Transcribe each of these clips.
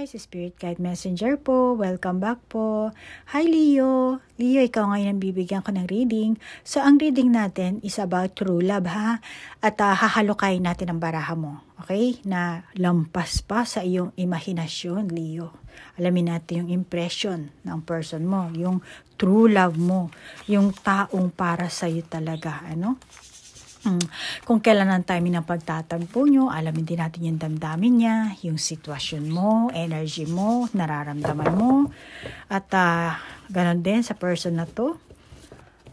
guys, Spirit Guide Messenger po. Welcome back po. Hi Leo. Leo, ikaw ngayon ang bibigyan ko ng reading. So ang reading natin is about true love ha. At hahalukayin natin ang baraha mo. Okay? Na lampas pa sa iyong imahinasyon, Leo. Alamin natin yung impression ng person mo. Yung true love mo. Yung taong para sa'yo talaga. Ano? Kung kailan ang timing ng pagtatagpo nyo, alamin din natin yung damdamin niya, yung sitwasyon mo, energy mo, nararamdaman mo. At ganon din sa person na to,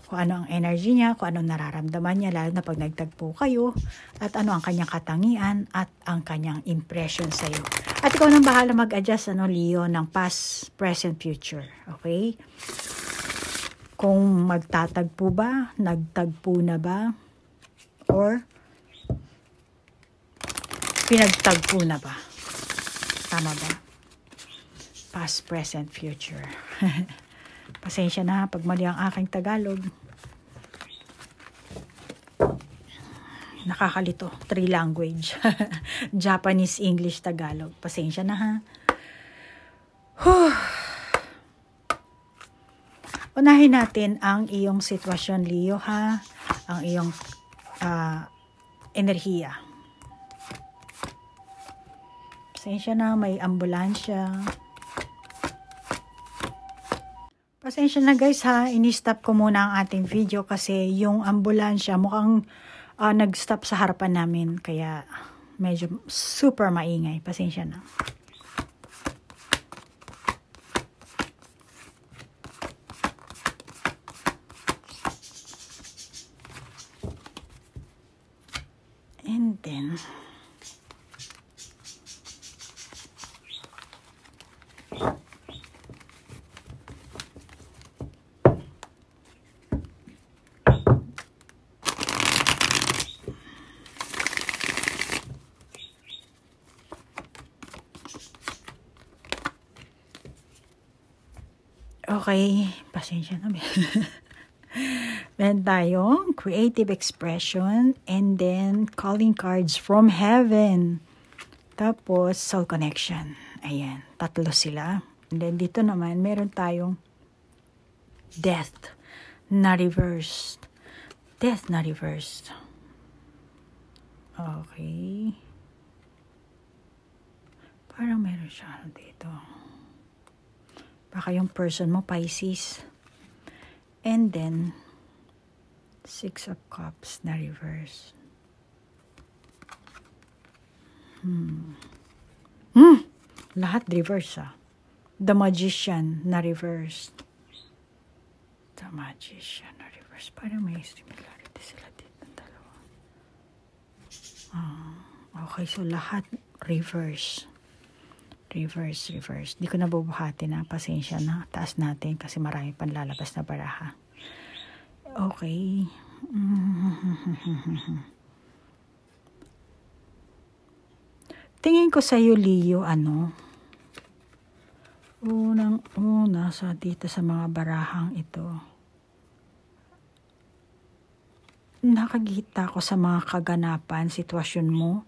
kung ano ang energy niya, kung ano nararamdaman niya, lalo na pag nagtagpo kayo, at ano ang kanyang katangian, at ang kanyang impression sa'yo. At ikaw nang bahala mag-adjust, Leo, ng past, present, future. Okay? Kung magtatagpo ba, nagtagpo na ba, or pinagtagpo na ba? Tama ba? Past, present, future. Pasensya na pag mali ang aking Tagalog. Nakakalito. 3 language. Japanese, English, Tagalog. Pasensya na ha. Unahin natin ang iyong sitwasyon, Leo ha. Ang iyong enerhiya. Pasensya na, may ambulansya. Pasensya na guys ha, ini-stop ko muna ang ating video kasi yung ambulansya mukhang nag-stop sa harapan namin. Kaya medyo super maingay. Pasensya na. And then, okay, pasensya na. Meron tayong creative expression and then calling cards from heaven. Tapos soul connection. Ayan, 3 sila. And then dito naman meron tayong death na reversed. Death na reversed. Okay. Parang meron siya dito. Baka yung person mo Pisces. And then 6 of Cups na reverse. Lahat reverse The Magician na reverse. The Magician na reverse. Parang may similarity sila dito. Dalawa. Okay, so lahat reverse. Reverse. Di ko nabubuhati na. Pasensya na. Taas natin kasi marami pang lalabas na baraha. Okay. Tingin ko sa iyo, Leo, unang-una sa dito sa mga barahang ito. Nakakita ko sa mga kaganapan, sitwasyon mo,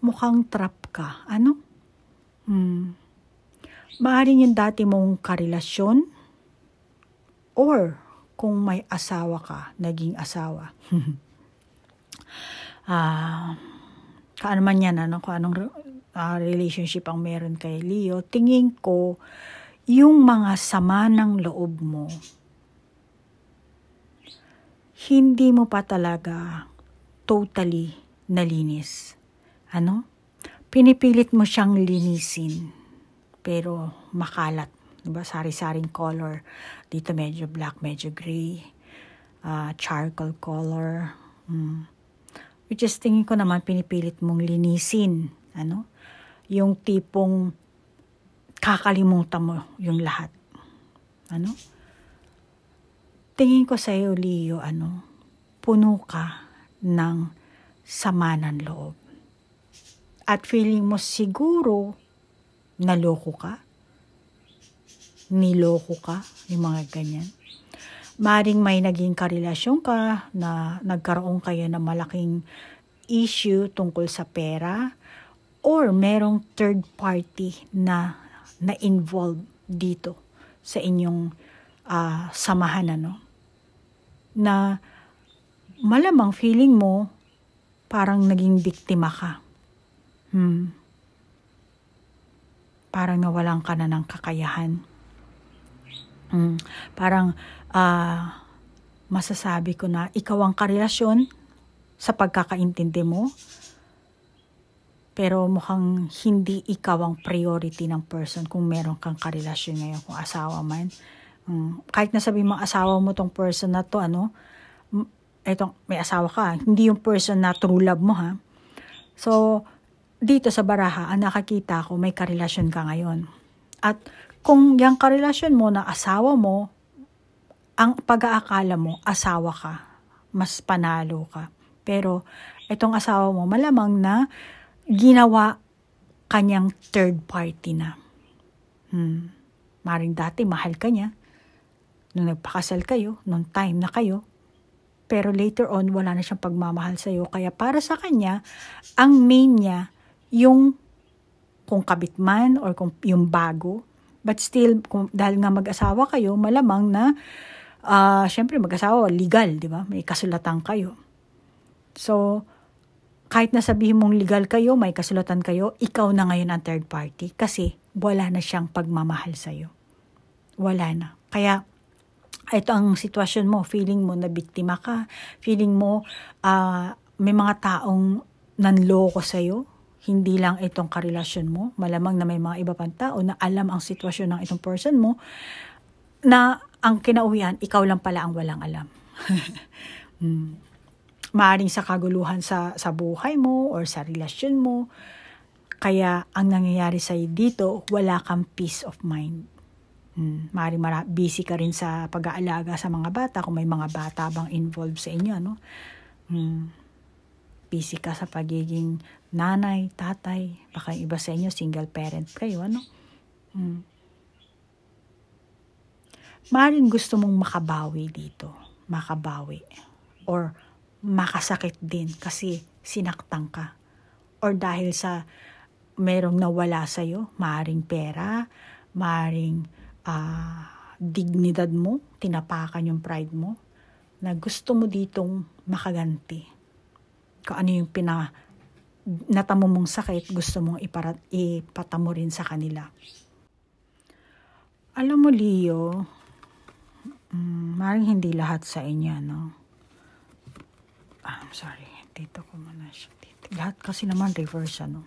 mukhang trap ka. Maaaring yung dati mong karelasyon or kung may asawa ka, naging asawa. Kaano man yan, kung anong relationship ang meron kay Leo, tingin ko yung mga sama ng loob mo, hindi mo pa talaga totally nalinis. Pinipilit mo siyang linisin, pero makalat. Diba? Sari-saring color. Dito medyo black, medyo gray. Charcoal color. Which is tingin ko naman pinipilit mong linisin. Yung tipong kakalimutan mo yung lahat. Tingin ko sa iyo, Leo, puno ka ng sama ng loob. At feeling mo siguro naloko ka. Niloko ka, yung mga ganyan. Maring may naging karelasyon ka na nagkaroon kayo ng malaking issue tungkol sa pera or merong third party na na involved dito sa inyong samahan, ano? Na malamang feeling mo parang naging biktima ka. Parang nawalan ka na ng kakayahan. Parang masasabi ko na ikaw ang karelasyon sa pagkakaintindi mo, pero mukhang hindi ikaw ang priority ng person kung meron kang karelasyon ngayon, kung asawa man. Kahit nasabi mo asawa mo tong person na to, etong may asawa ka, hindi yung person na true love mo, ha. So, dito sa baraha, ang nakakita ko, may karelasyon ka ngayon. At kung yung karelasyon mo na asawa mo, ang pag-aakala mo, asawa ka, mas panalo ka. Pero, itong asawa mo, malamang na ginawa kanyang third party na. Maring dati, mahal ka niya. Nung nagpakasal kayo, nung time na kayo. Pero later on, wala na siyang pagmamahal sa'yo. Kaya para sa kanya, ang main niya, yung kung kabit man or kung yung bago. But still, dahil nga mag-asawa kayo, malamang na, syempre mag-asawa, legal, di ba? May kasulatan kayo. So, kahit na sabihin mong legal kayo, may kasulatan kayo, ikaw na ngayon ang third party kasi wala na siyang pagmamahal sa'yo. Wala na. Kaya, ito ang sitwasyon mo, feeling mo na biktima ka, feeling mo may mga taong nanloko sa'yo, hindi lang itong karelasyon mo, malamang na may mga iba pang tao na alam ang sitwasyon ng itong person mo, na ang kinauwian, ikaw lang pala ang walang alam. Maaring sa kaguluhan sa buhay mo or sa relasyon mo. Kaya ang nangyayari sa'yo dito, wala kang peace of mind. Maaring busy ka rin sa pag-aalaga sa mga bata, kung may mga bata bang involved sa inyo, no? Busy ka sa pagiging nanay, tatay, baka iba sa inyo, single parent kayo, ano? Maaring gusto mong makabawi dito, makabawi. Or makasakit din kasi sinaktan ka. Or dahil sa merong nawala sa'yo, maaring pera, maaring dignidad mo, tinapakan yung pride mo, na gusto mo ditong makaganti. Kung ano yung natamo mong sakit, gusto mong ipatamo rin sa kanila. Alam mo, Leo, maring hindi lahat sa inyo, no? I'm sorry, dito ko muna siya. Lahat kasi naman reverse, ano?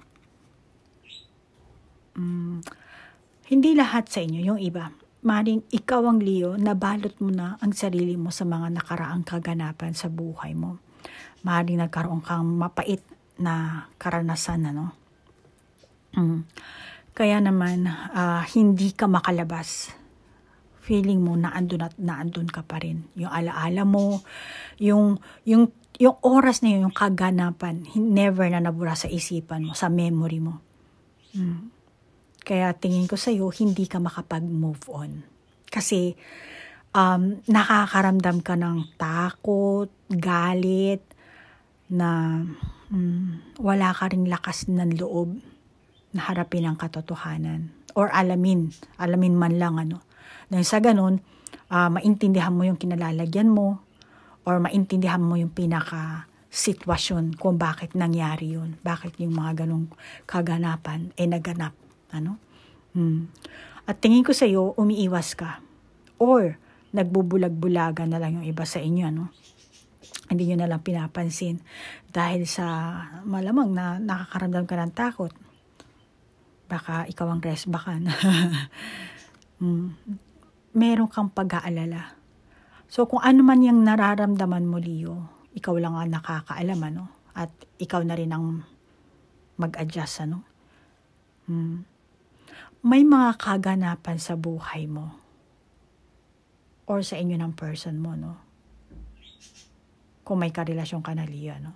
Hindi lahat sa inyo, yung iba. Maring ikaw ang Leo, nabalot mo na ang sarili mo sa mga nakaraang kaganapan sa buhay mo. Maring nagkaroon kang mapait na karanasan, ano? Kaya naman, hindi ka makalabas. Feeling mo naandun at naandun ka pa rin. Yung alaala mo, yung oras na yun, yung kaganapan, never na nabura sa isipan mo, sa memory mo. Kaya tingin ko sa'yo, hindi ka makapag-move on. Kasi nakakaramdam ka ng takot, galit, na wala ka ring lakas ng loob na harapin ang katotohanan. Or alamin man lang, ano. Dahil sa ganun, maintindihan mo yung kinalalagyan mo, or maintindihan mo yung pinaka-sitwasyon kung bakit nangyari yun. Bakit yung mga ganong kaganapan naganap. Ano? At tingin ko sa'yo, umiiwas ka. Or, nagbubulag-bulagan na lang yung iba sa inyo. Ano? Hindi nyo na lang pinapansin. Dahil sa malamang na nakakaramdam ka ng takot. Baka ikaw ang resbakan. Meron kang pag-aalala. So, kung ano man yung nararamdaman mo, Leo, ikaw lang ang nakakaalam, ano? At ikaw na rin ang mag-adjust, ano? May mga kaganapan sa buhay mo or sa inyo ng person mo, no? Kung may karelasyon ka na, Leo, no?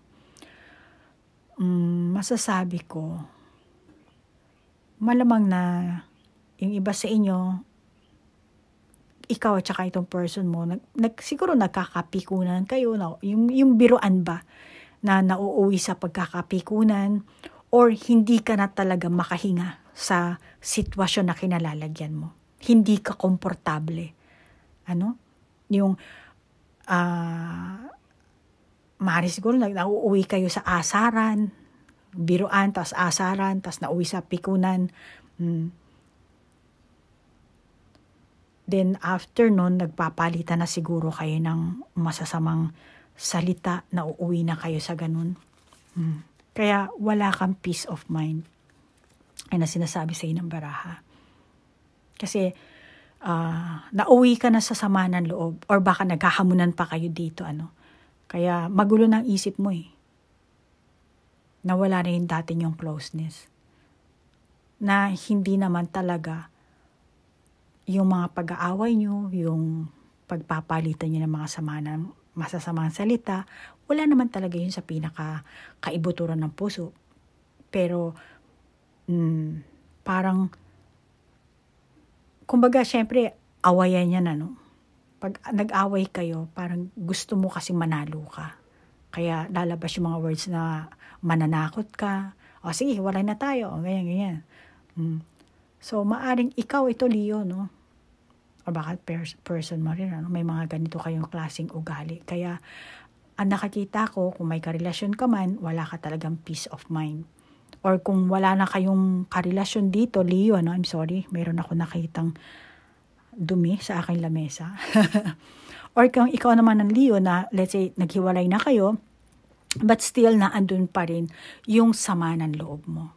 Masasabi ko, malamang na yung iba sa inyo, ikaw at saka itong person mo, siguro nagkakapikunan kayo, no? Yung biruan ba na nauuwi sa pagkakapikunan, or hindi ka na talaga makahinga sa sitwasyon na kinalalagyan mo. Hindi ka komportable. Yung maaari siguro nauuwi kayo sa asaran, biruan, tas asaran, tas nauwi sa pikunan. Then after nun, nagpapalitan na siguro kayo ng masasamang salita, na uuwi na kayo sa ganun. Kaya wala kang peace of mind. Ay na sinasabi sa ng baraha. Kasi nauwi ka na sa sama ng loob, or baka naghahamunan pa kayo dito. Kaya magulo ng isip mo Nawala na yung dati yung closeness. Na hindi naman talaga yung mga pag-aaway nyo, yung pagpapalitan nyo ng mga masasamang salita, wala naman talaga yun sa pinaka-kaibuturan ng puso. Pero, parang, kumbaga, syempre, awayan yan, Pag nag-away kayo, parang gusto mo kasi manalo ka. Kaya lalabas yung mga words na mananakot ka. O sige, walay na tayo. O ganyan. So, maaring ikaw ito, Leo, O baka person mo rin, may mga ganito kayong klaseng ugali. Kaya, ang nakakita ko, kung may karelasyon ka man, wala ka talagang peace of mind. Or kung wala na kayong karelasyon dito, Leo, I'm sorry, mayroon ako nakitang dumi sa aking lamesa. Or kung ikaw naman ng Leo na, let's say, naghiwalay na kayo, but still na andun pa rin yung sama ng loob mo.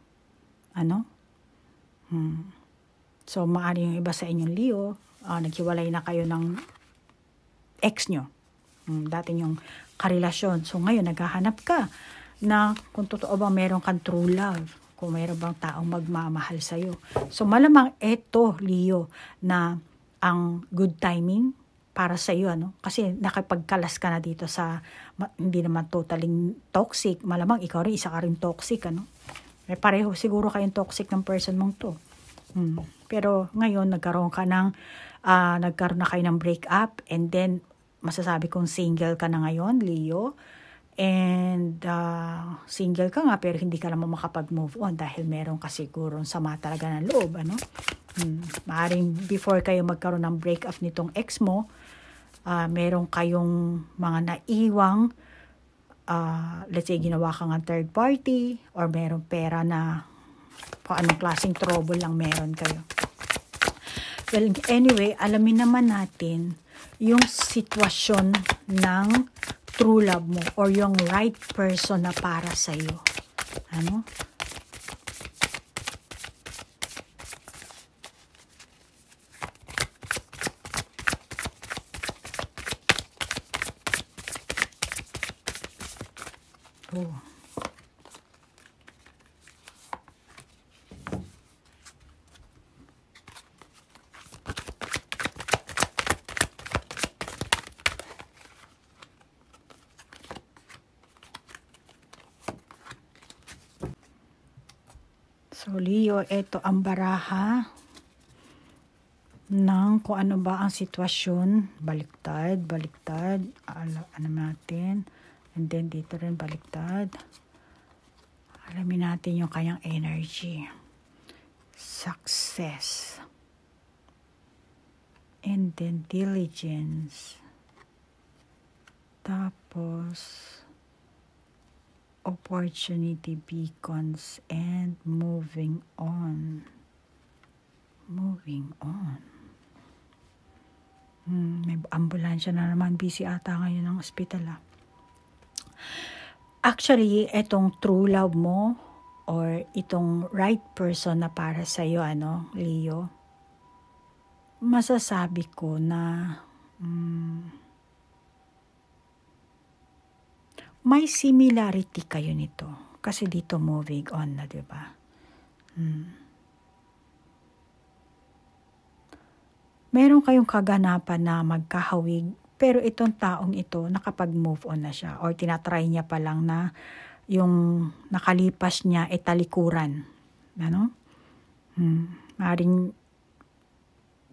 So, maaari yung iba sa inyong Leo, naghiwalay na kayo ng ex nyo. Dati yung karelasyon. So, ngayon, naghahanap ka na kung totoo bang meron kang true love, kung meron bang taong magmamahal sa'yo. So, malamang eto, Leo, na ang good timing para sa'yo, Kasi nakipagkalas ka na dito sa, hindi naman totally toxic. Malamang ikaw rin, isa ka rin toxic, Pareho siguro kayong toxic ng person mong to. Pero ngayon, nagkaroon na kayo ng breakup, and then, masasabi kong single ka na ngayon, Leo. And single ka nga, pero hindi ka naman makapag-move on dahil meron ka siguro sama talaga ng loob, Maaring before kayo magkaroon ng breakup nitong ex mo, meron kayong mga naiwang, let's say, ginawa ka ng third party, or meron pera na kung anong klaseng trouble lang meron kayo. Well, anyway, alamin naman natin yung sitwasyon ng true love mo or yung right person na para sa'yo. Oh. So, Leo, ito ang baraha ng kung ano ba ang sitwasyon. Baliktad. Ano natin. And then, dito rin baliktad. Alamin natin yung kanyang energy. Success. And then, diligence. Tapos, opportunity beacons and moving on. May ambulansya na naman. Busy ata ngayon ng ospital. Actually, itong true love mo or itong right person na para sa'yo, Leo, masasabi ko na may similarity kayo nito. Kasi dito moving on na, diba? Meron kayong kaganapan na magkahawig, pero itong taong ito, nakapag-move on na siya. Or tinatry niya pa lang na yung nakalipas niya talikuran. Maring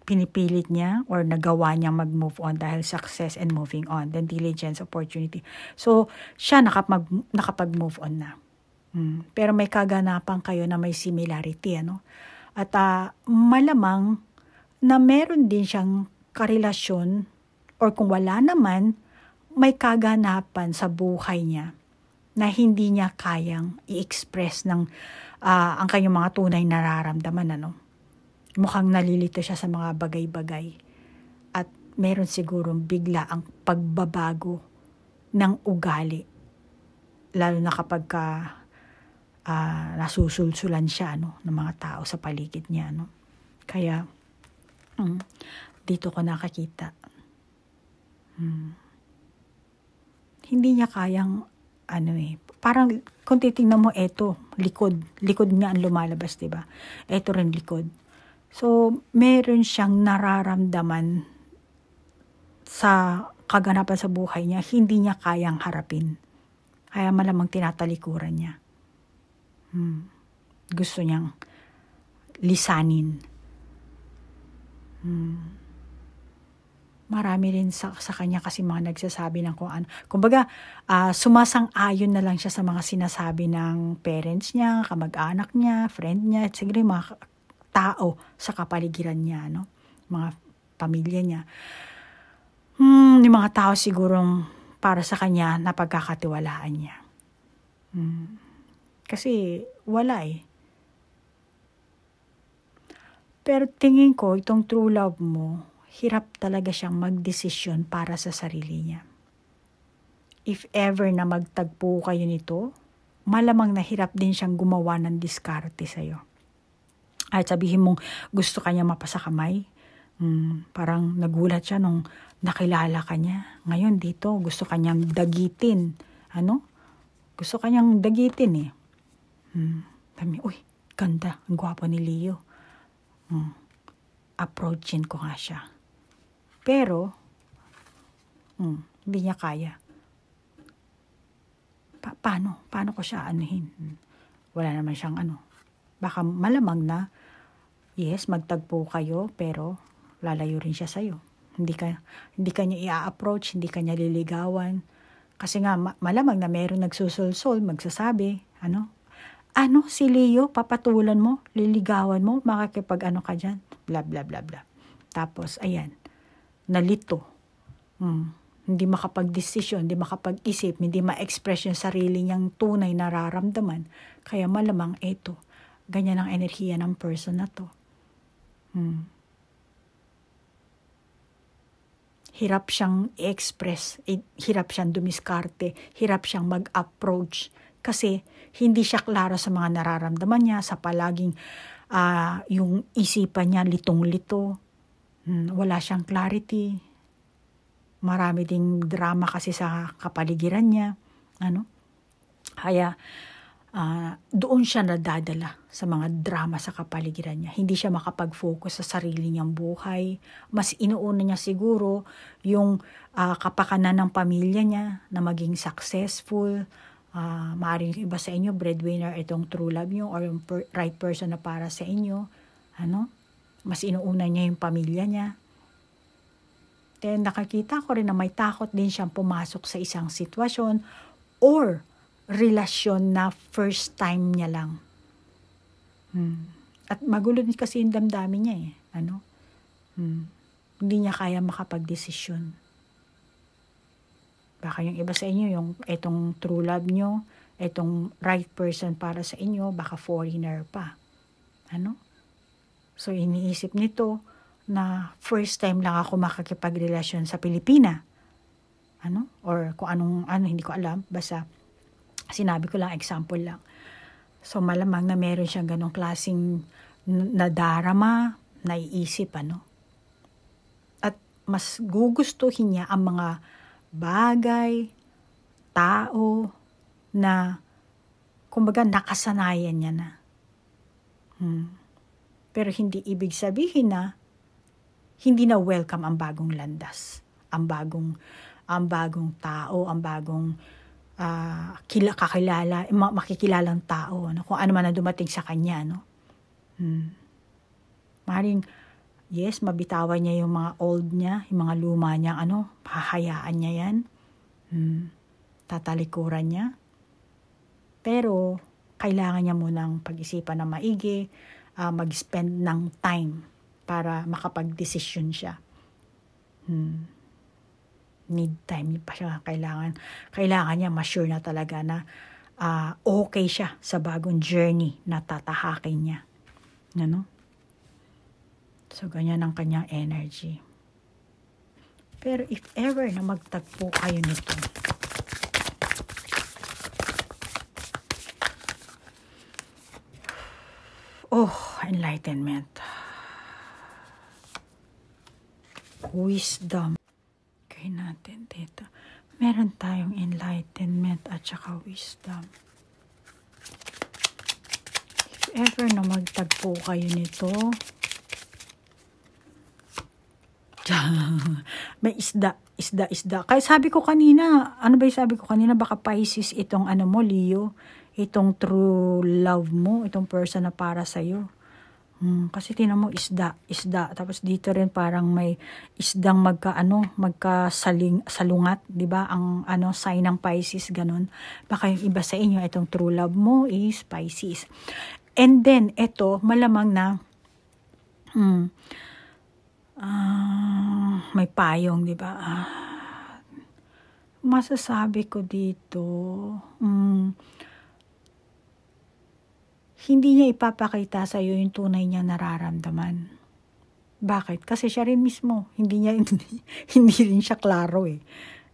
pinipilit niya or nagawa niya mag-move on dahil success and moving on. Then diligence, opportunity. So, siya nakapag-move on na. Pero may kaganapan kayo na may similarity, At malamang na meron din siyang karelasyon or kung wala naman, may kaganapan sa buhay niya na hindi niya kayang i-express ng ang kanyang mga tunay nararamdaman. Mukhang nalilito siya sa mga bagay-bagay. At meron sigurong bigla ang pagbabago ng ugali. Lalo na kapag nasusulsulan siya ng mga tao sa paligid niya. Kaya, dito ko nakakita. Hindi niya kayang, parang kung titingnan mo, likod nga ang lumalabas, diba? Eto rin likod. So, meron siyang nararamdaman sa kaganapan sa buhay niya, hindi niya kayang harapin. Kaya malamang tinatalikuran niya. Gusto niyang lisanin. Marami rin sa kanya kasi mga nagsasabi ng kung ano. Kumbaga, sumasang-ayon na lang siya sa mga sinasabi ng parents niya, kamag-anak niya, friend niya, at siguro mga tao sa kapaligiran niya, mga pamilya niya. Yung mga tao sigurong para sa kanya na pagkakatiwalaan niya. Kasi wala Pero tingin ko, itong true love mo, hirap talaga siyang magdesisyon para sa sarili niya. If ever na magtagpo kayo nito, malamang nahirap din siyang gumawa ng diskarte sa'yo. At sabihin mong gusto ka niya mapasakamay, parang nagulat siya nung nakilala ka niya. Ngayon dito, gusto ka niyang dagitin. Gusto ka niyang dagitin uy, ganda, ang gwapo ni Leo. Approachin ko nga siya. Pero, hindi niya kaya. Paano ko siya anuhin? Wala naman siyang Baka malamang na, yes, magtagpo kayo, pero lalayo rin siya sa'yo. Hindi ka niya i-approach, hindi ka niya liligawan. Kasi nga, malamang na meron nagsusulsol, magsasabi, si Leo, papatulan mo, liligawan mo, makakipag ka dyan, bla bla bla bla. Tapos, ayan, nalito. Hindi makapag-desisyon, hindi makapag-isip, hindi ma-express yung sarili niyang tunay nararamdaman. Kaya malamang ito, ganyan ang enerhiya ng person na to. Hirap siyang i-express, hirap siyang dumiskarte, hirap siyang mag-approach. Kasi hindi siya klaro sa mga nararamdaman niya, sa palaging yung isipan niya litong-lito. Wala siyang clarity. Marami ding drama kasi sa kapaligiran niya. Kaya doon siya nadadala sa mga drama sa kapaligiran niya. Hindi siya makapag-focus sa sarili niyang buhay. Mas inuuna niya siguro yung kapakanan ng pamilya niya na maging successful. Maaaring yung iba sa inyo, breadwinner, itong true love nyo or yung right person na para sa inyo. Mas inuuna niya yung pamilya niya. Then nakakita ko rin na may takot din siyang pumasok sa isang sitwasyon or relasyon na first time niya lang. At magulo din kasi yung damdamin niya Hindi niya kaya makapag-desisyon. Baka yung iba sa inyo, yung itong true love nyo, itong right person para sa inyo, baka foreigner pa. So iniisip nito na first time lang ako makakipagrelasyon sa Pilipina. Or kung anong, hindi ko alam, basta sinabi ko lang, example lang. So malamang na meron siyang ganong klaseng nadarama, naiisip, At mas gugustuhin niya ang mga bagay, tao, na kumbaga nakasanayan niya na. Pero hindi ibig sabihin na hindi na welcome ang bagong landas, ang bagong tao, ang bagong kakilala, makikilalang tao, kung ano man ang dumating sa kanya, Maring, yes, mabitawan niya yung mga old niya, yung mga luma niya, hahayaan niya yan. Tatalikuran niya. Pero, kailangan niya munang pag-isipan na maigi mag-spend ng time para makapag-desisyon siya. Need time pa siya. Kailangan niya ma-sure na talaga na okay siya sa bagong journey na tatahakin niya. Ano? So, ganyan ang kanyang energy. Pero if ever na magtagpo kayo nito, enlightenment. Wisdom. Kaya natin dito. Meron tayong enlightenment at saka wisdom. If ever na magtagpo kayo nito, may isda. Kaya sabi ko kanina, baka Pisces itong mo, Leo, itong true love mo, itong person na para sa'yo. Kasi tinan mo, isda. Tapos dito rin parang may isdang magkasalungat, di ba? Ang sign ng Pisces, ganun. Baka yung iba sa inyo, itong true love mo is Pisces. And then, ito, malamang na, may payong, di ba? Masasabi ko dito, hindi niya ipapakita sa iyo yung tunay niyang nararamdaman. Bakit? Kasi siya rin mismo, hindi rin siya klaro eh.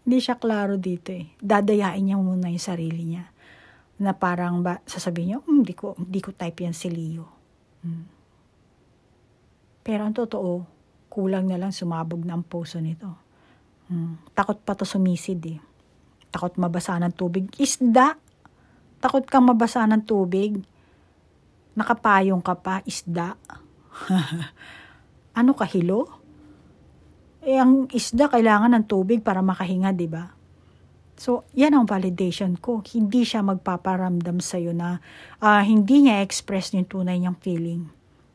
Hindi siya klaro dito eh. Dadayain niya muna yung sarili niya. Na parang sasabihin niya, hindi ko type yan si Leo. Pero ang totoo, kulang na lang sumabog na ang puso nito. Takot pa to sumisid eh. Takot mabasa ng tubig. Isda! Takot kang mabasa ng tubig. Nakapayong ka pa, isda. Ano ka, hilo? Ang isda kailangan ng tubig para makahinga, di ba? So, yan ang validation ko. Hindi siya magpaparamdam sa'yo na hindi niya express yung tunay niyang feeling.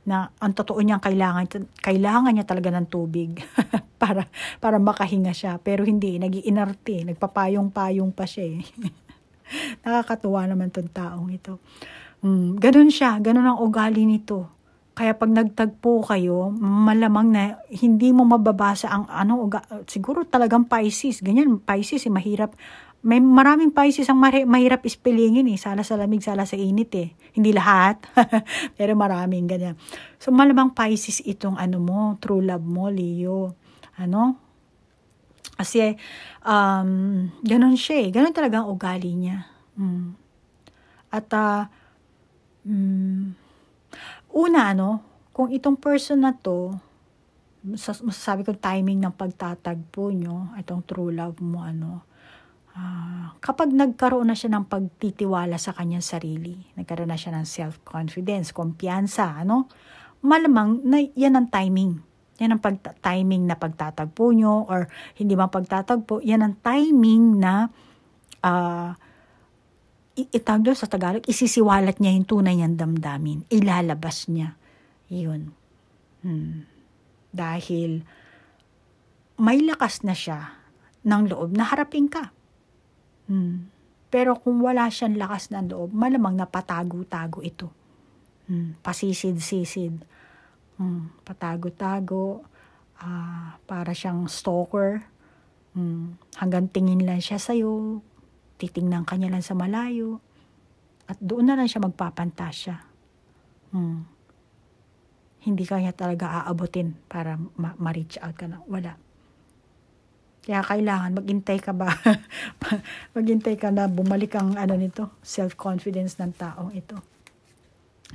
Na ang totoo niyang kailangan niya talaga ng tubig para makahinga siya. Pero hindi, nag-iinarte, nagpapayong-payong pa siya eh. Nakakatuwa naman tong taong ito. Ganun siya, ganun ang ugali nito. Kaya pag nagtagpo kayo, malamang na hindi mo mababasa ang siguro talagang Pisces. Ganyan, Pisces mahirap. May maraming Pisces ang mahirap ispelingin eh. Sala sa lamig, sala sa init eh. Hindi lahat, pero maraming ganyan. So malamang Pisces itong true love mo, Leo. Kasi ganun siya eh. Ganun talaga ang ugali niya. At una, kung itong person na to, masasabi ko timing ng pagtatagpo nyo, itong true love mo, kapag nagkaroon na siya ng pagtitiwala sa kanyang sarili, nagkaroon na siya ng self-confidence, kumpiyansa, malamang na yan ang timing. Yan ang timing na pagtatagpo nyo, or hindi man pagtatagpo, yan ang timing na itag doon sa Tagalog, isisiwalat niya yung tunay niyang damdamin. Ilalabas niya. Yun. Dahil may lakas na siya ng loob na harapin ka. Pero kung wala siyang lakas ng loob, malamang napatago-tago ito. Pasisid-sisid. Patago-tago. Para siyang stalker. Hanggang tingin lang siya sa'yo. Titingnan ka niya lang sa malayo. At doon na lang siya magpapantasya. Hindi ka niya talaga aabutin para ma-reach out ka na. Wala. Kaya kailangan, maghintay ka ba? Maghintay ka na bumalik ang nito, self-confidence ng taong ito.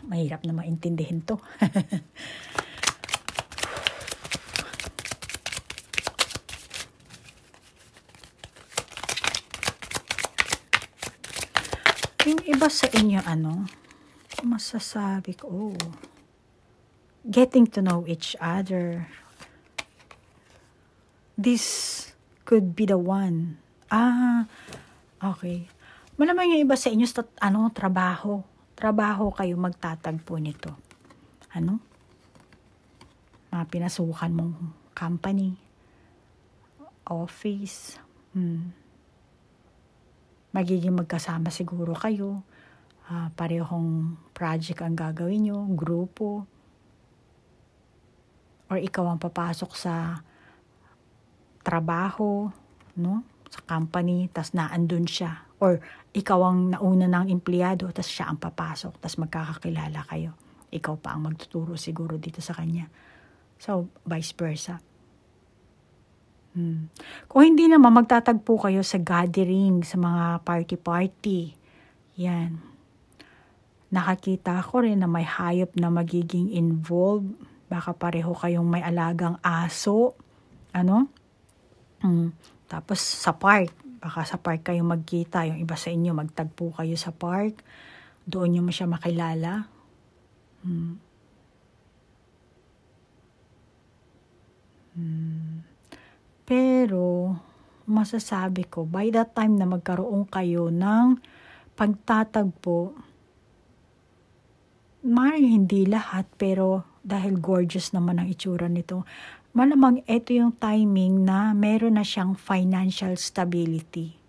Mahirap na maintindihin to. Yung iba sa inyo, masasabi ko, getting to know each other. This could be the one. Okay. Malamang yung iba sa inyo, trabaho. Trabaho kayo magtatagpo nito. Mga pinasukan mong company, office, magiging magkasama siguro kayo. parehong project ang gagawin nyo, grupo, or ikaw ang papasok sa trabaho, no? Sa company, tas naandun siya. Or ikaw ang nauna ng empleyado, tas siya ang papasok, tas magkakakilala kayo. Ikaw pa ang magtuturo siguro dito sa kanya. So, vice versa. Kung hindi naman, magtatagpo kayo sa gathering, sa mga party-party. Yan. Nakakita ko rin na may hayop na magiging involved. Baka pareho kayong may alagang aso. Ano? Tapos sa park. Baka sa park kayo magkita. Yung iba sa inyo, magtagpo kayo sa park. Doon nyo mo siya makilala. Pero, masasabi ko, by that time na magkaroon kayo ng pagtatagpo, maaaring hindi lahat, pero dahil gorgeous naman ang itsura nito, malamang ito yung timing na meron na siyang financial stability.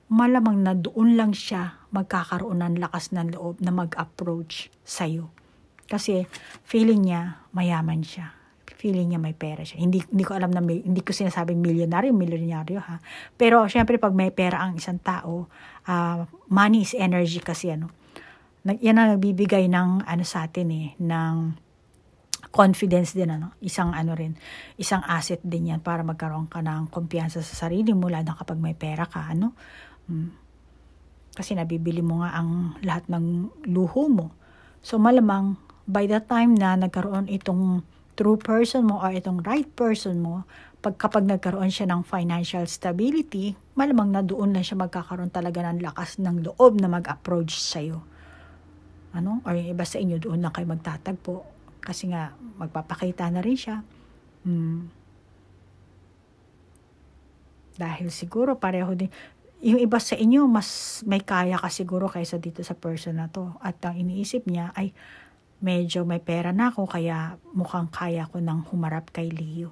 Malamang na doon lang siya magkakaroon ng lakas ng loob na mag-approach sa'yo. Kasi feeling niya mayaman siya. Feeling niya may pera siya. Hindi ko alam na hindi ko sinasabing milyonaryo ha. Pero syempre pag may pera ang isang tao, money is energy kasi ano. Yan ang nagbibigay ng sa atin ng confidence din isang isang asset din yan para magkaroon ka ng kumpiyansa sa sarili mo lalo kapag may pera ka Kasi nabibili mo nga ang lahat ng luho mo. So malamang by the time na nagkaroon itong true person mo or itong right person mo, kapag nagkaroon siya ng financial stability, malamang na doon lang siya magkakaroon talaga ng lakas ng loob na mag-approach sa'yo. Or yung iba sa inyo, doon lang kayo magtatagpo. Kasi nga, magpapakita na rin siya. Dahil siguro, pareho din. Yung iba sa inyo, mas may kaya ka siguro kaysa dito sa person na to. At ang iniisip niya ay, medyo may pera na ako, kaya mukhang kaya ko nang humarap kay Leo.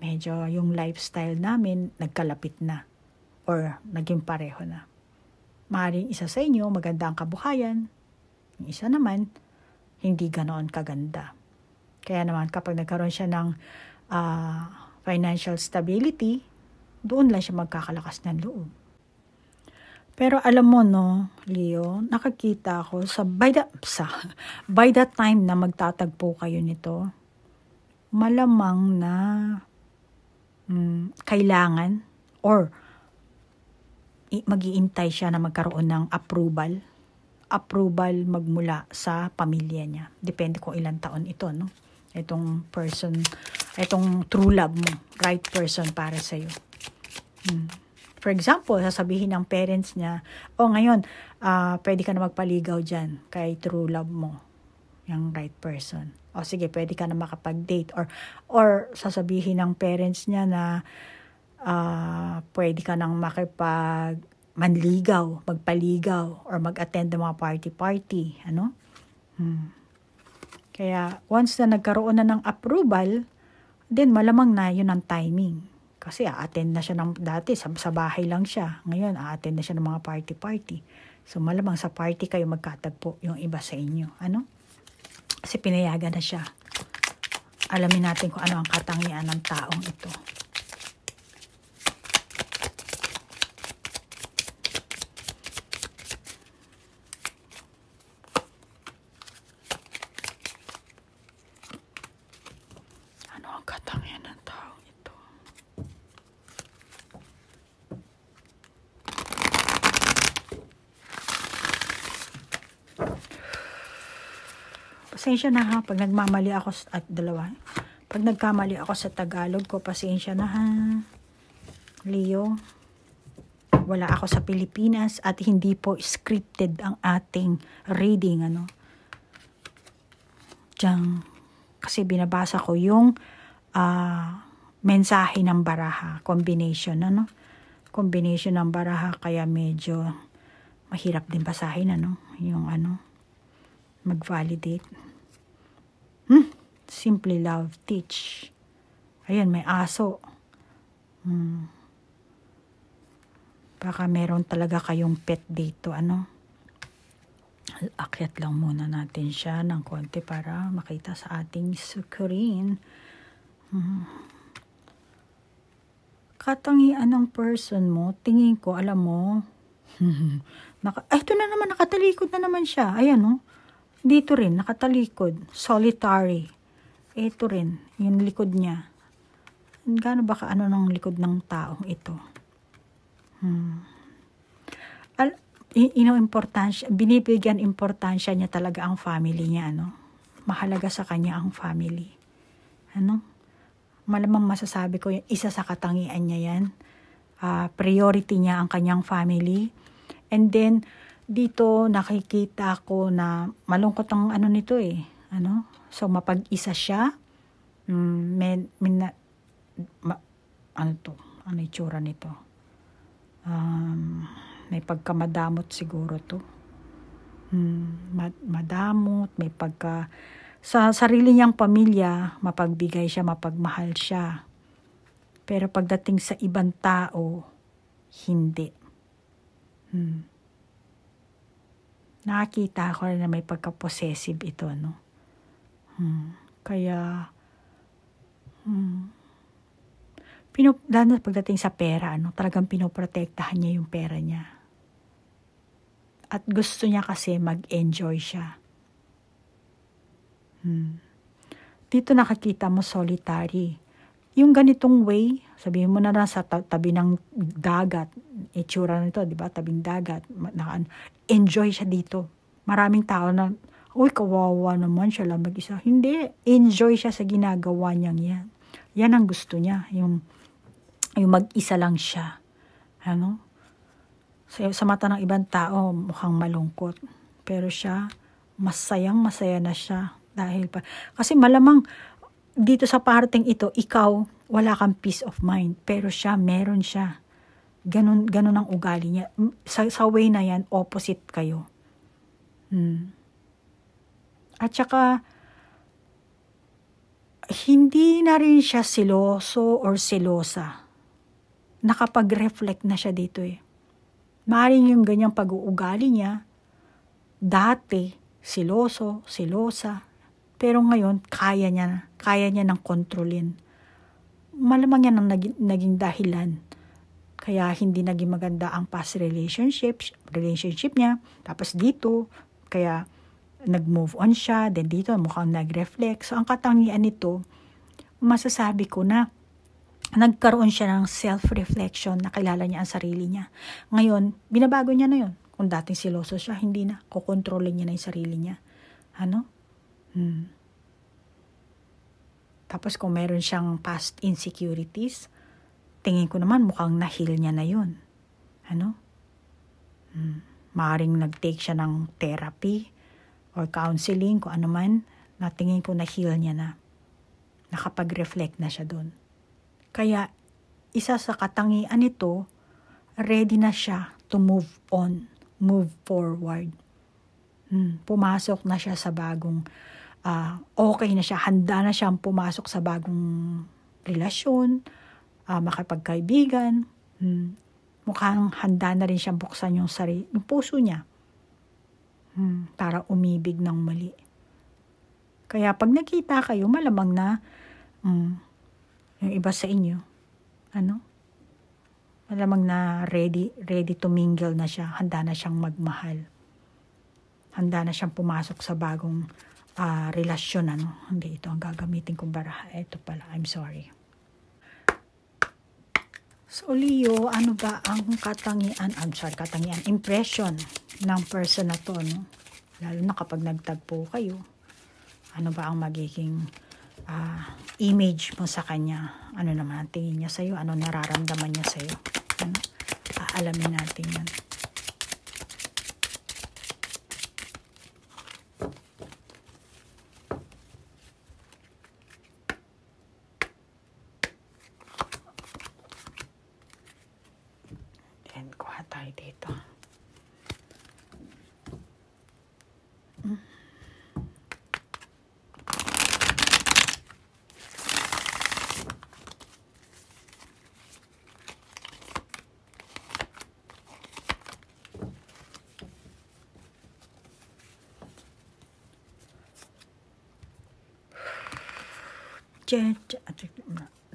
Medyo yung lifestyle namin, nagkalapit na. Or naging pareho na. Maaaring isa sa inyo, maganda ang kabuhayan. Yung isa naman, hindi ganoon kaganda. Kaya naman, kapag nagkaroon siya ng financial stability, doon lang siya magkakalakas ng loob. Pero alam mo Leo, nakakita ako by that time na magtatagpo kayo nito, malamang na kailangan or mag-iintay siya na magkaroon ng approval magmula sa pamilya niya. Depende kung ilang taon ito, Itong person, itong true love mo, right person para sa'yo. For example, sasabihin ng parents niya, ngayon, pwede ka na magpaligaw dyan kay true love mo, yung right person. Sige, pwede ka na makapag-date. Or sasabihin ng parents niya na pwede ka nang magpaligaw, or mag-attend ng mga party-party. Kaya, once na nagkaroon na ng approval, then malamang na yun ang timing. Kasi a-attend na siya dati, sa bahay lang siya. Ngayon, a-attend na siya ng mga party-party. So, malamang sa party kayo magkatagpo yung iba sa inyo. Kasi pinayagan na siya. Alamin natin kung ano ang katangian ng taong ito. Ano ang katangian ng taong ito? Pasensya na ha, pag nagkamali ako sa Tagalog ko, pasensya na ha, Leo. Wala ako sa Pilipinas at hindi po scripted ang ating reading, Diyan, kasi binabasa ko yung mensahe ng baraha, combination, Combination ng baraha, kaya medyo mahirap din basahin, yung mag-validate. Simply love, teach. Ayan, may aso. Baka meron talaga kayong pet dito, ano. Akyat lang muna natin siya ng konti para makita sa ating screen. Katangian ng person mo, tingin ko, alam mo, ito na naman, nakatalikod na naman siya. Ayan, no? Dito rin, nakatalikod. Solitary. Ito rin, yung likod niya. Gaano ba kaano ng likod ng taong ito? Importansya, binibigyan importansya niya talaga ang family niya, ano? Mahalaga sa kanya ang family. Ano? Malamang masasabi ko, isa sa katangian niya yan. Priority niya ang kanyang family. And then, dito nakikita ko na malungkot ang ano nito eh. Ano? So, mapag-isa siya. Ano to? Ano itsura nito? May pagkamadamot siguro to. Madamot, may pagka... Sa sarili niyang pamilya, mapagbigay siya, mapagmahal siya. Pero pagdating sa ibang tao, hindi. Nakakita ko na may pagka-possessive ito, no? Kaya, lalo pagdating sa pera, ano, talagang pinoprotektahan niya yung pera niya. At gusto niya kasi mag-enjoy siya. Dito nakakita mo solitary. Yung ganitong way, sabihin mo na sa tabi ng dagat, itsura nito, di ba? Tabing dagat. Enjoy siya dito. Maraming tao na, uy, kawawa naman siya lang mag-isa. Hindi. Enjoy siya sa ginagawa niyang yan. Yan ang gusto niya. Yung mag-isa lang siya. Ano? Sa mata ng ibang tao, mukhang malungkot. Pero siya, masaya na siya. Kasi malamang dito sa parting ito, ikaw, wala kang peace of mind. Pero siya, meron siya. Ganun ang ugali niya. Sa way na yan, opposite kayo. At saka, hindi na rin siya siloso or silosa. Nakapag-reflect na siya dito eh. Maaaring yung ganyang pag-uugali niya, dati, siloso, silosa, pero ngayon, kaya niya nang kontrolin. Malamang yan ang naging dahilan. Kaya hindi naging maganda ang past relationship niya. Tapos dito, kaya nag-move on siya. Then dito, mukhang nag-reflect. So, ang katangian nito, masasabi ko na nagkaroon siya ng self-reflection, nakilala niya ang sarili niya. Ngayon, binabago niya na yun. Kung dating siloso siya, hindi na. Kukontrolin niya na yung sarili niya. Ano? Tapos kung meron siyang past insecurities, tingin ko naman mukhang na-heal niya na yun. Ano? Maaring nag-take siya ng therapy or counseling, kung ano man, na tingin ko na-heal niya na. Nakapag-reflect na siya doon. Kaya, isa sa katangian nito, ready na siya to move on, move forward. Pumasok na siya sa bagong, okay na siya, handa na siyang pumasok sa bagong relasyon, makipagkaibigan. Mukhang handa na rin siyang buksan yung puso niya para umibig ng mali. Kaya pag nakita kayo, malamang na yung iba sa inyo, malamang na ready to mingle na siya, handa na siyang magmahal. Handa na siyang pumasok sa bagong relasyon, Hindi, ito ang gagamitin kong baraha. Ito pala, I'm sorry. So, Leo, ano ba ang katangian, impression ng person na to, no? Lalo na kapag nagtagpo kayo, ano ba ang magiging image mo sa kanya? Ano naman ang tingin niya sa'yo? Ano nararamdaman niya sa'yo? Aalamin natin yan. And kuha tayo dito.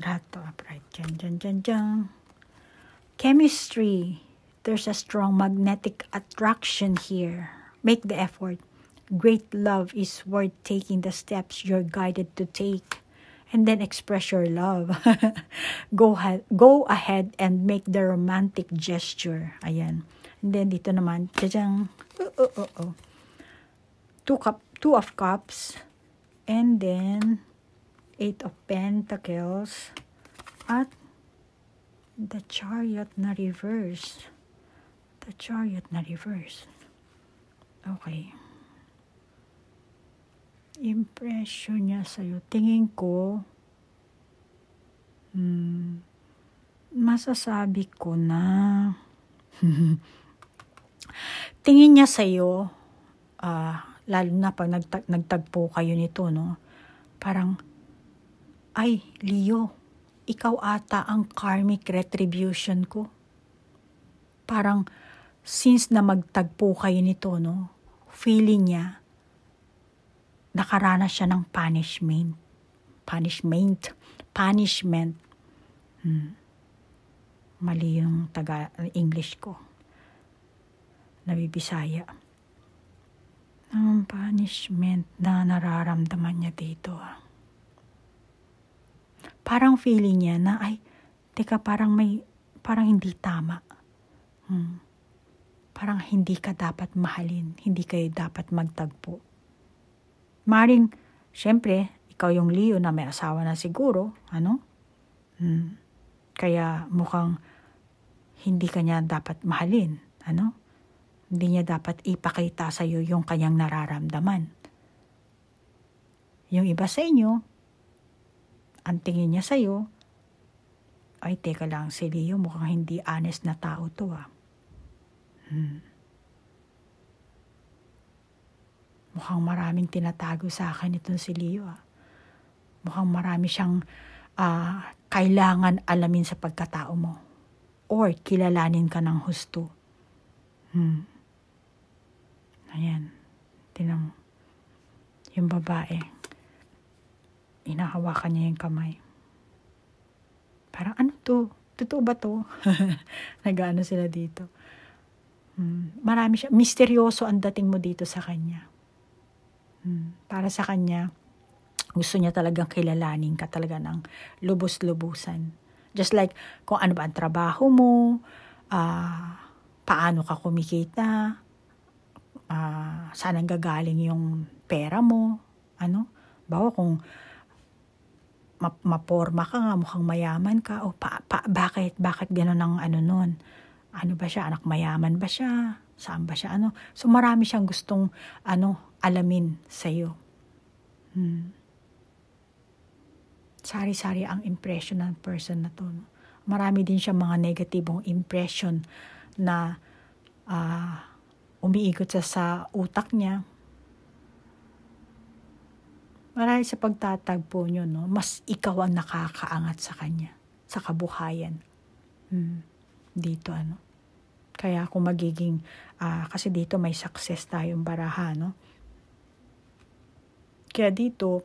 Lahat to upright. Chemistry. There's a strong magnetic attraction here. Make the effort. Great love is worth taking the steps you're guided to take. And then express your love. Go ahead and make the romantic gesture. Ayan. And then dito naman, Two of Cups. And then, 8 of Pentacles. At the Chariot na reverse. Okay. Impression niya sa'yo. Tingin ko, masasabi ko na, tingin niya sa'yo, lalo na pag nagtagpo kayo nito, no? Parang, ay, Leo, ikaw ata ang karmic retribution ko. Parang, since na magtagpo kayo nito, no? Feeling niya, nakaranas siya ng punishment. Mali yung English ko. Nabibisaya. Ang punishment na nararamdaman niya dito. Parang feeling niya na, ay, teka, parang hindi tama. Parang hindi ka dapat mahalin. Hindi kayo dapat magtagpo. Maring, syempre, ikaw yung Leo na may asawa na siguro, ano? Kaya mukhang hindi ka niya dapat mahalin, ano? Hindi niya dapat ipakita sa iyo yung kanyang nararamdaman. Yung iba sa inyo, ang tingin niya sa iyo, ay teka lang, si Leo mukhang hindi honest na tao to Mukhang maraming tinatago sa akin itong si Leo. Mukhang marami siyang kailangan alamin sa pagkatao mo. Or kilalanin ka ng husto. Ayan. Tinang yung babae. Inahawakan niya yung kamay. Parang ano to? Totoo ba to? Nag-ano sila dito. Marami siya. Misteryoso ang dating mo dito sa kanya. Para sa kanya, gusto niya talagang kilalanin ka talaga ng lubos-lubusan. Just like kung ano ba ang trabaho mo, paano ka kumikita, saan ang gagaling yung pera mo, ano? Bawa kung maporma ka nga, mukhang mayaman ka, o bakit gano'n ang ano nun? Ano ba siya? Anak mayaman ba siya? Saan ba siya? Ano? So marami siyang gustong alamin sa'yo. Sari-sari ang impression ng person na to. No? Marami din siya mga negatibong impression na umiikot sa utak niya. Marami sa pagtatagpo nyo, no? Mas ikaw ang nakakaangat sa kanya, sa kabuhayan. Dito, Kaya kung magiging, kasi dito may success tayong baraha, no? Kaya dito,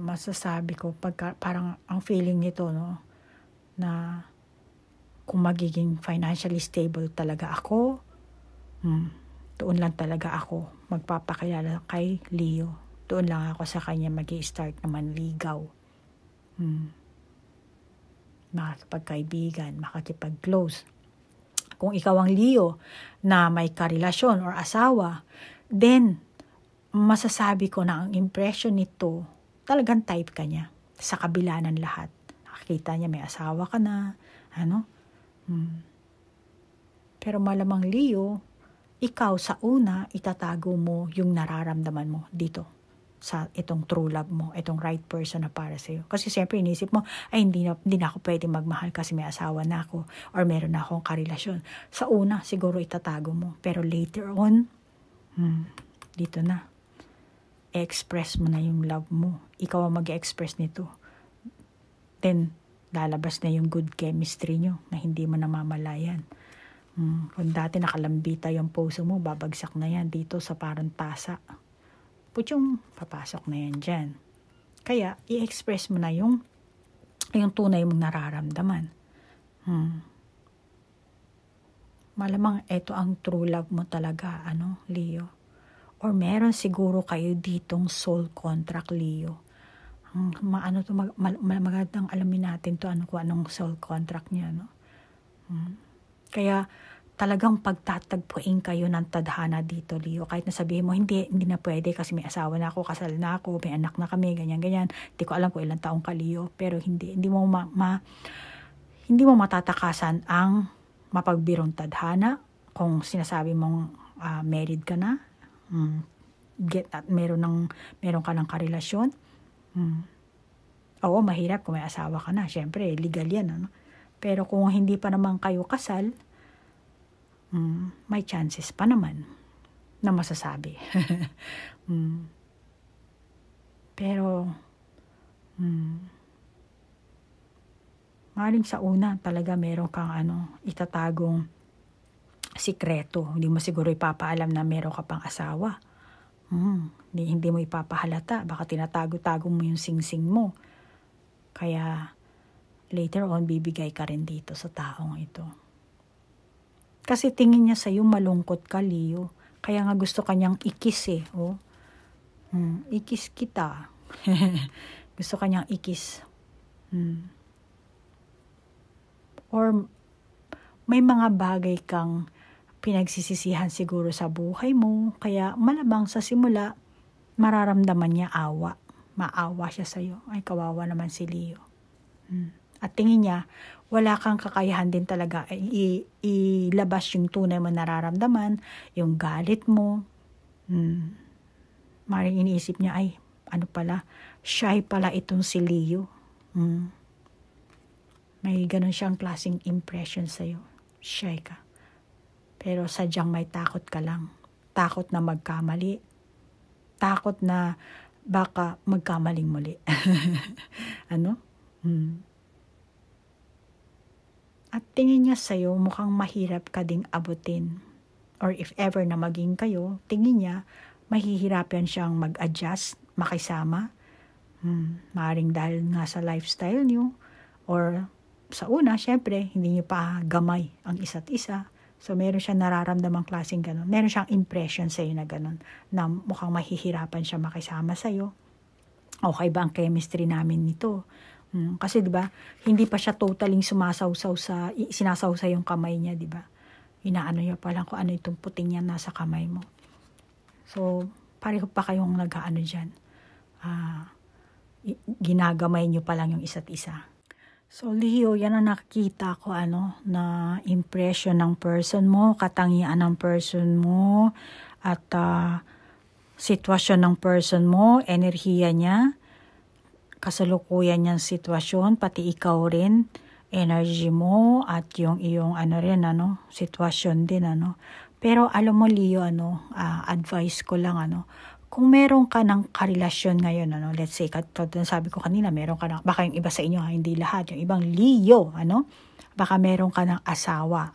masasabi ko, parang ang feeling nito, no? Na kung magiging financially stable talaga ako, doon lang talaga ako magpapakilala kay Leo. Doon lang ako sa kanya mag-i-start naman ligaw. Makakipagkaibigan, makakipag-close. Kung ikaw ang Leo na may karelasyon or asawa, then masasabi ko na ang impression nito, talagang type ka niya. Sa kabila ng lahat. Nakakita niya may asawa ka na, Pero malamang Leo, ikaw sa una, itatago mo yung nararamdaman mo dito. Sa itong true love mo, itong right person na para sa'yo. Kasi siyempre inisip mo, ay hindi na ako pwede magmahal kasi may asawa na ako or meron na akong karelasyon. Sa una, siguro itatago mo. Pero later on, dito na. I-express mo na yung love mo. Ikaw ang mag-express nito. Then, lalabas na yung good chemistry nyo na hindi mo namamalayan. Kung dati nakalambita yung puso mo, babagsak na yan dito sa parang tasa. Putyong, papasok na yan dyan. Kaya, i-express mo na yung tunay mong nararamdaman. Malamang ito ang true love mo talaga, Leo. Or meron siguro kayo ditong soul contract, Leo. Magandang alamin natin to, kung anong soul contract niya, Kaya, talagang pagtatagpuin kayo ng tadhana dito, Leo. Kahit na sabihin mo, hindi na pwede kasi may asawa na ako, kasal na ako, may anak na kami, ganyan. Hindi ko alam kung ilang taong ka, Leo. Pero hindi mo matatakasan ang mapagbirong tadhana kung sinasabi mong married ka na, meron ka ng karelasyon. Oo, mahirap kung may asawa ka na. Siyempre, legal yan, Pero kung hindi pa naman kayo kasal, may chances pa naman na masasabi. Pero, maaaring sa una talaga meron kang itatagong sikreto. Hindi mo siguro ipapaalam na meron ka pang asawa. Hindi mo ipapahalata. Baka tinatago-tago mo yung sing-sing mo. Kaya, later on, bibigay ka rin dito sa taong ito. Kasi tingin niya sa'yo malungkot ka, Leo. Kaya nga gusto kanyang ikis ikis kita. Gusto kanyang ikis. Or may mga bagay kang pinagsisisihan siguro sa buhay mo. Kaya malamang sa simula, mararamdaman niya awa. Maawa siya sa'yo. Ay, kawawa naman si Leo. At tingin niya, wala kang kakayahan din talaga ilabas yung tunay mo nararamdaman, yung galit mo. Maring iniisip niya, ay, shy pala itong si Leo. May ganun siyang klaseng impression sa'yo. Shy ka. Pero sadyang may takot ka lang. Takot na magkamali. Takot na baka magkamaling muli. At tingin niya sa'yo, mukhang mahirap ka ding abutin. Or if ever na maging kayo, tingin niya, mahihirapan siyang mag-adjust, makisama. Maaaring dahil nga sa lifestyle niyo. Or sa una, syempre, hindi niyo pa gamay ang isa't isa. So, meron siyang nararamdamang klaseng ganun. Meron siyang impression sa'yo na ganun. Na mukhang mahihirapan siya makisama sa'yo. Okay ba ang chemistry namin nito? Kasi 'di ba, hindi pa siya totaling sinasawsaw yung kamay niya, 'di ba? Inaano niya pa lang kung ano itong puting niya nasa kamay mo. So, pareho pa kayong nag-aano diyan. Ginagamay niyo pa lang yung isa't isa. So, Leo, yan ang nakikita ko na impression ng person mo, katangian ng person mo, at sitwasyon ng person mo, enerhiya niya, kasalukuyan niyang sitwasyon, pati ikaw rin, energy mo, at yung iyong sitwasyon din, Pero alam mo, Leo, advice ko lang, kung meron ka ng karelasyon ngayon, let's say, sabi ko kanina, meron ka ng, baka yung iba sa inyo, hindi lahat, yung ibang Leo, baka meron ka ng asawa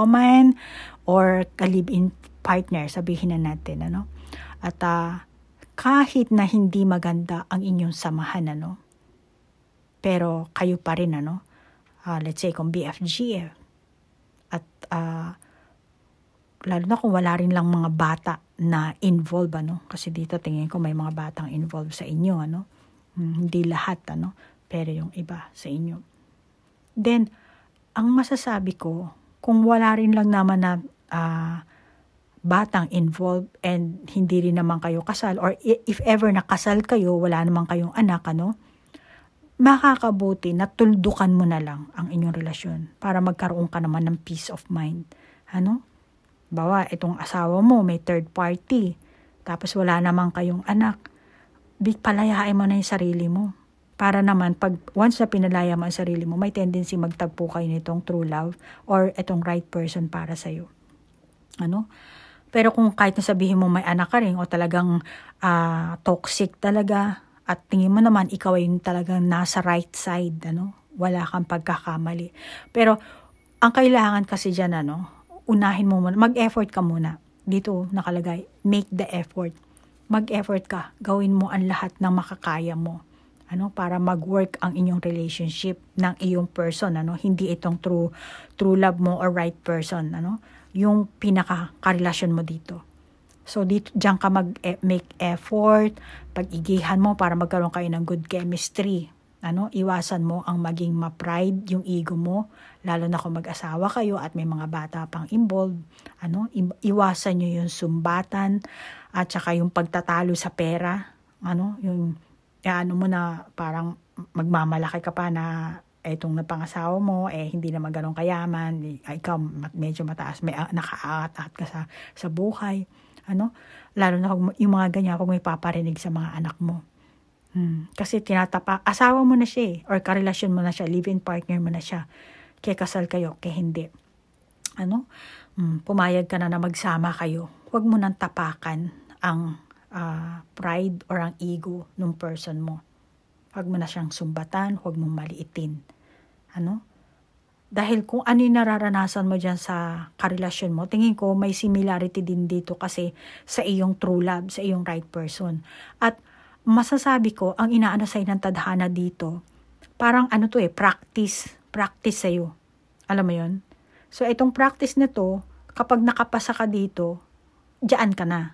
man, or ka-live-in partner, sabihin na natin, At, kahit na hindi maganda ang inyong samahan, pero kayo pa rin, let's say, kung BFG, at lalo na kung wala rin lang mga bata na involved, kasi dito tingin ko may mga batang involved sa inyo, hindi lahat, pero yung iba sa inyo. Then, ang masasabi ko, kung wala rin lang naman na batang involved and hindi rin naman kayo kasal, or if ever nakasal kayo, wala naman kayong anak, makakabuti na tuldukan mo na lang ang inyong relasyon para magkaroon ka naman ng peace of mind. Bawa, itong asawa mo, may third party, tapos wala naman kayong anak, palayain mo na yung sarili mo. Para naman, once na pinalaya mo ang sarili mo, may tendency magtagpo kayo nitong true love or itong right person para sa'yo. Pero kung kahit na sabihin mo may anak ka rin o talagang toxic talaga at tingin mo naman ikaw ay talagang nasa right side, wala kang pagkakamali. Pero ang kailangan kasi dyan, unahin mo muna, mag-effort ka muna. Dito nakalagay, make the effort. mag-effort ka. Gawin mo ang lahat ng makakaya mo. Para mag-work ang inyong relationship ng iyong person, hindi itong true love mo or right person, yung pinaka-karelasyon mo dito. So, diyan ka make effort, pag-igihan mo para magkaroon kayo ng good chemistry. Iwasan mo ang maging ma-pride yung ego mo, lalo na kung mag-asawa kayo at may mga bata pang involved. Iwasan nyo yung sumbatan at saka yung pagtatalo sa pera. Yung mo na parang magmamalaki ka pa na etong napangasawa mo, hindi naman ganun kayaman, ikaw medyo mataas, may nakaangat ka sa buhay. Lalo na yung mga ganyan, kung may paparinig sa mga anak mo. Kasi asawa mo na siya or karelasyon mo na siya, live-in partner mo na siya. Kaya kasal kayo, kaya hindi. Pumayag ka na magsama kayo. Huwag mo nang tapakan ang pride or ang ego ng person mo. Huwag mo na siyang sumbatan, huwag mong maliitin. Dahil kung ano yung nararanasan mo dyan sa karelasyon mo, tingin ko may similarity din dito kasi sa iyong true love, sa iyong right person. At masasabi ko, ang inaano sa'yo ng tadhana dito, parang practice sa'yo. Alam mo yun? So, itong practice na to, kapag nakapasa ka dito, diyan ka na.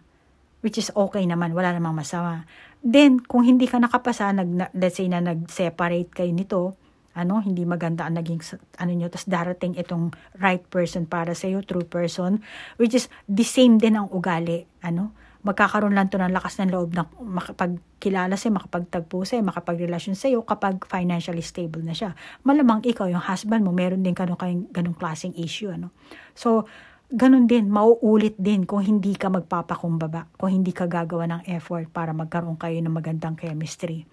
Which is okay naman, wala namang masama. Then, kung hindi ka nakapasa, let's say na nag-separate kayo nito, hindi maganda ang naging, tas darating itong right person para sa'yo, true person, which is the same din ang ugali, magkakaroon lang to ng lakas ng loob na makapagkilala sa'yo, makapagtagpo sa'yo, makapagrelasyon sa'yo kapag financially stable na siya. Malamang ikaw, yung husband mo, meron din ganong klaseng issue, So, ganun din, mauulit din kung hindi ka magpapakumbaba, kung hindi ka gagawa ng effort para magkaroon kayo ng magandang chemistry.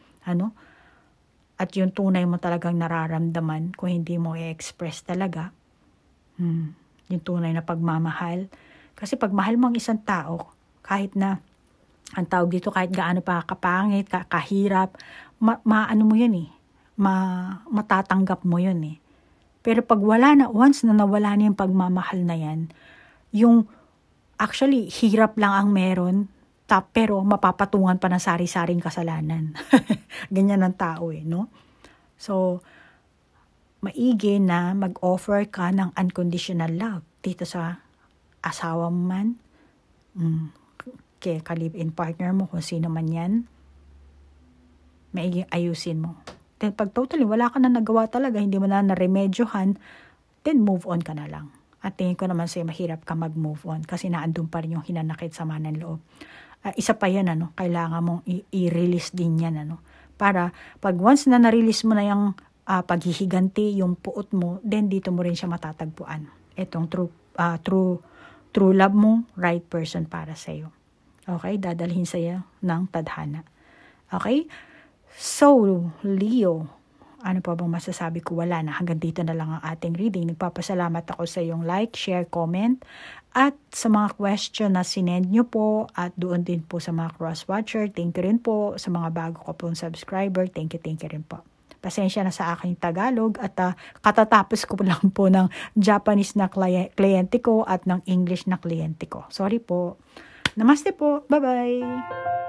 At yung tunay mo talagang nararamdaman, kung hindi mo i-express talaga, yung tunay na pagmamahal. Kasi pag mahal mo ang isang tao, kahit na, ang tawag dito, kahit gaano pa kapangit, kahirap, maano mo yun matatanggap mo yun Pero pag once na nawala na yung pagmamahal na yan, yung actually, hirap lang ang meron, pero mapapatungan pa ng sari-saring kasalanan. Ganyan ang tao So, maigi na mag-offer ka ng unconditional love dito sa asawa mo man, kay ka-live-in partner mo, kung sino man yan, maigi ayusin mo. Then pag totally wala ka na nagawa talaga, hindi mo na naremedyohan, then move on ka na lang. At tingin ko naman sa'yo, mahirap ka mag-move on kasi naandun pa rin yung hinanakit sama ng loob. Isa pa yan, kailangan mong i-release din yan, para pag once na na-release mo na yung paghihiganti, yung puot mo, then dito mo rin siya matatagpuan. Itong true love mo, right person para sa'yo. Okay? Dadalhin sa'yo ng tadhana. Okay? So, Leo, ano pa bang masasabi ko? Wala na. Hanggang dito na lang ang ating reading. Nagpapasalamat ako sa iyong like, share, comment. At sa mga question na sinend nyo po. At doon din po sa mga cross-watcher. Thank you rin po. Sa mga bago ko pong subscriber. Thank you rin po. Pasensya na sa aking Tagalog. At katatapos ko lang po ng Japanese na kliyente ko at ng English na kliyente ko. Sorry po. Namaste po. Bye-bye.